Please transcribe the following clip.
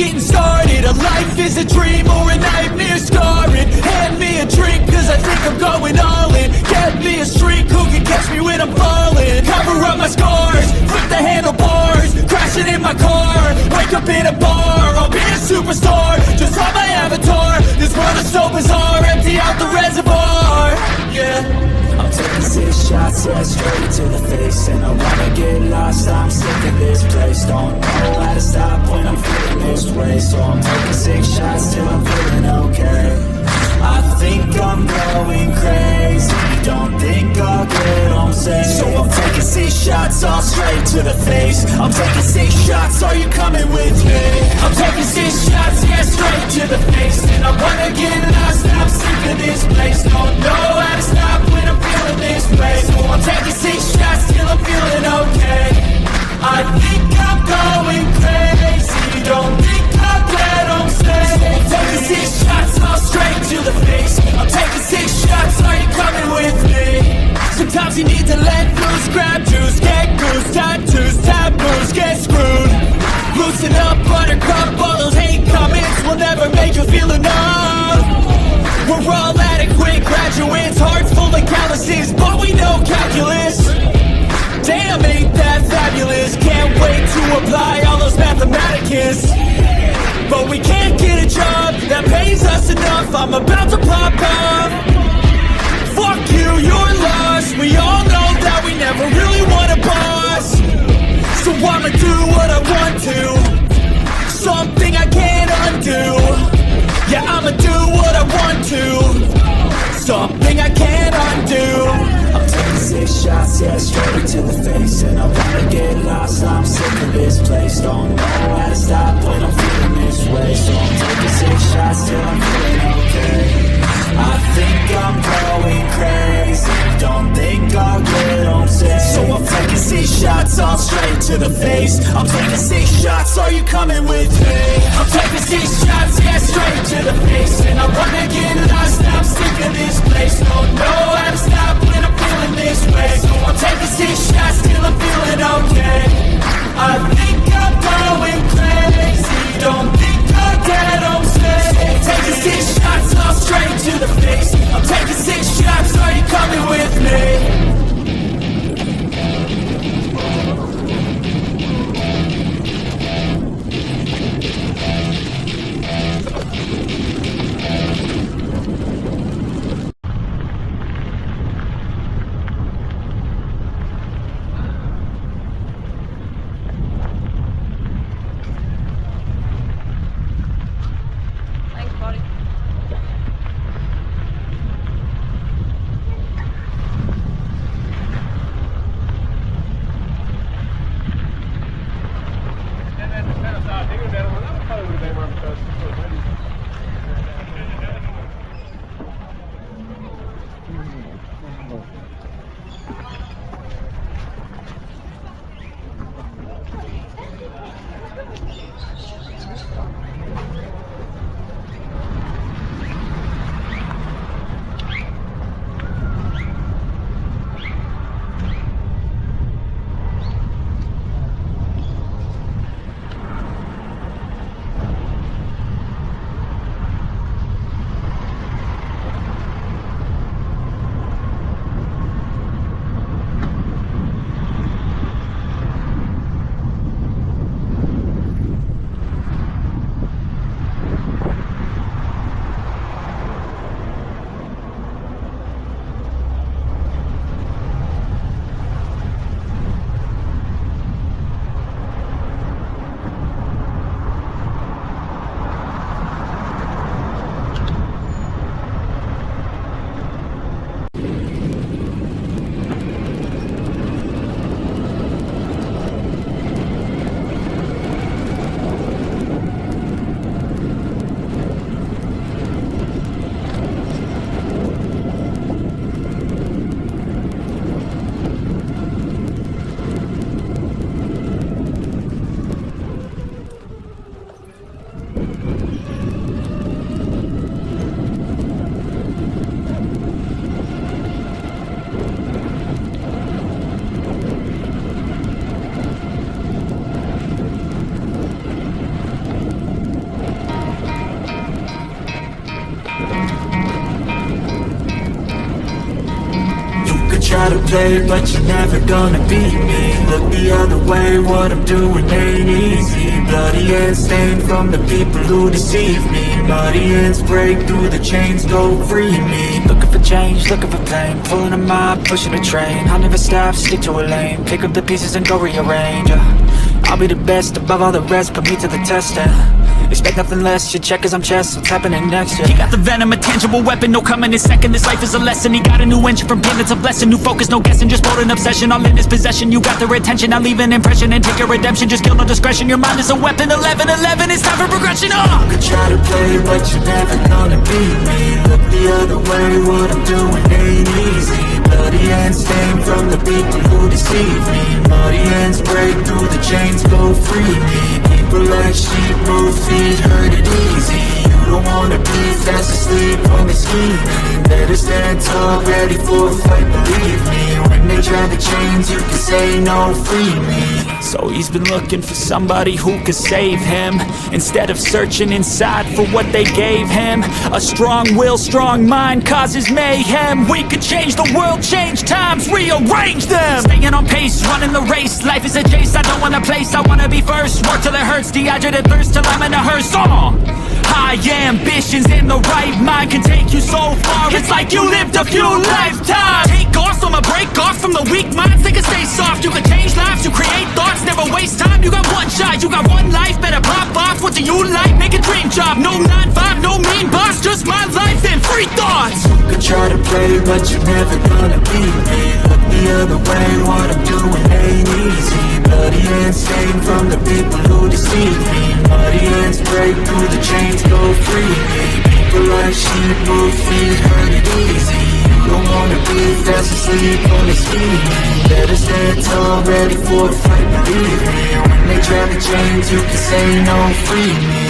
getting started. A life is a dream or a nightmare scarring. Hand me a drink cause I think I'm going all in. Get me a streak who can catch me when I'm falling. Cover up my scars, flip the handlebars, crashing in my car, wake up in a bar. I'll be a superstar, just on my avatar. This world is so bizarre, empty out the reservoir. Yeah, I'm taking 6 shots, yeah, straight to the face. And I wanna get lost, I'm sick of this place. Don't know how to stop when I'm feeling this way. So I'm taking 6 shots till I'm feeling okay. I think I'm going crazy, don't think I'll get home safe. So I'm taking 6 shots, all straight to the face. I'm taking 6 shots, are you coming with me? I'm taking 6 shots, yeah, straight to the face. And I wanna get lost, I'm sick of this place. Don't know how to stop when I'm feeling this way. So I'm taking 6 shots till I'm feeling okay. I think I'm going crazy, don't think I'll get home safe. I'm taking 6 shots, all straight to the face. I'm taking 6 shots, are you coming with me? Sometimes you need to let loose, grab juice, get goose, tattoos, taboos, get screwed. Loosen up, buttercup, all those hate comments will never make you feel enough. We're all adequate graduates, hearts full of calluses, but we know calculus. Damn, ain't that fabulous? Can't wait to apply all those mathematicus. But we can't get a job that pays us enough. I'm about to pop off. Fuck you, you're lost. We all know that we never really want a boss. So I'ma do what I want to, something I can't undo. Yeah, I'ma do what I want to, something I can't undo. I'm taking 6 shots, yeah, straight to the face. And I wanna get lost, I'm sick of this place. Don't know how to stop when I'm feeling this way. So I'm taking 6 shots till I'm feeling okay. I think I'm going crazy, don't think I'll get home safe. So I'm taking 6 shots, all straight to the face. I'm taking 6 shots, are you coming with me? I'm taking 6 shots, yeah, straight to the face. And I wanna get lost, I'm sick of this place. Don't know how to stop when I'm feeling this way. So I'm taking 6 shots till I'm feeling okay. I think I'm going crazy, don't think I'll get home safe. I'm taking 6 shots, all straight to the face. I'm taking 6 shots, are you coming with me? You could try to play, but you're never gonna beat me. Look the other way, what I'm doing ain't easy. Bloody hands stained from the people who deceive me. Muddy hands break through the chains, go free me. Looking for change, looking for pain, pulling a mob, pushing a train. I'll never stop, stick to a lane, pick up the pieces and go rearrange. I'll be the best above all the rest, put me to the test and expect nothing less, your check is I'm chess, what's happening next, yeah. He got the venom, a tangible weapon, no coming in second. This life is a lesson, he got a new engine from pain, it's a blessing. New focus, no guessing, just bold and obsession. All in his possession, you got their attention. I leave an impression and take your redemption. Just kill no discretion, your mind is a weapon. 11-11, it's time for progression, You could try to play, but you're never gonna beat me. Look the other way, what I'm doing ain't easy. Bloody hands stained from the people who deceive me. Muddy hands break through the chains, go free me. People like sheep move feet, hurt it easy. You don't wanna be fast asleep on the scheming. Better stand tall, ready for a fight, believe me. When they try to change, you can say no, free me. So he's been looking for somebody who could save him, instead of searching inside for what they gave him. A strong will, strong mind causes mayhem. We could change the world, change times, rearrange them. Staying on pace, running the race. Life is a chase, I don't want a place, I wanna be first. Work till it hurts, dehydrated thirst till I'm in a hearse. High ambitions in the right mind can take you so far. It's like you lived a few lifetimes. Take off, I'ma break off from the weak minds. They can stay soft, you can change lives, you create thoughts. Never waste time, you got one shot, you got one life. Better pop off, what do you like? Make a dream job, no 9-5, no mean boss. Just my life and free thoughts. You could try to play, but you're never gonna beat me. Look the other way, what I'm doing ain't easy. Bloody hands stained from the people who deceive me. Muddy hands break through the chains, go free me. People like sheep move feet, hurt it easy. You don't wanna be fast asleep on the scheming. Better stand tall, ready for a fight, believe me. When they try to change, you can say no, free me.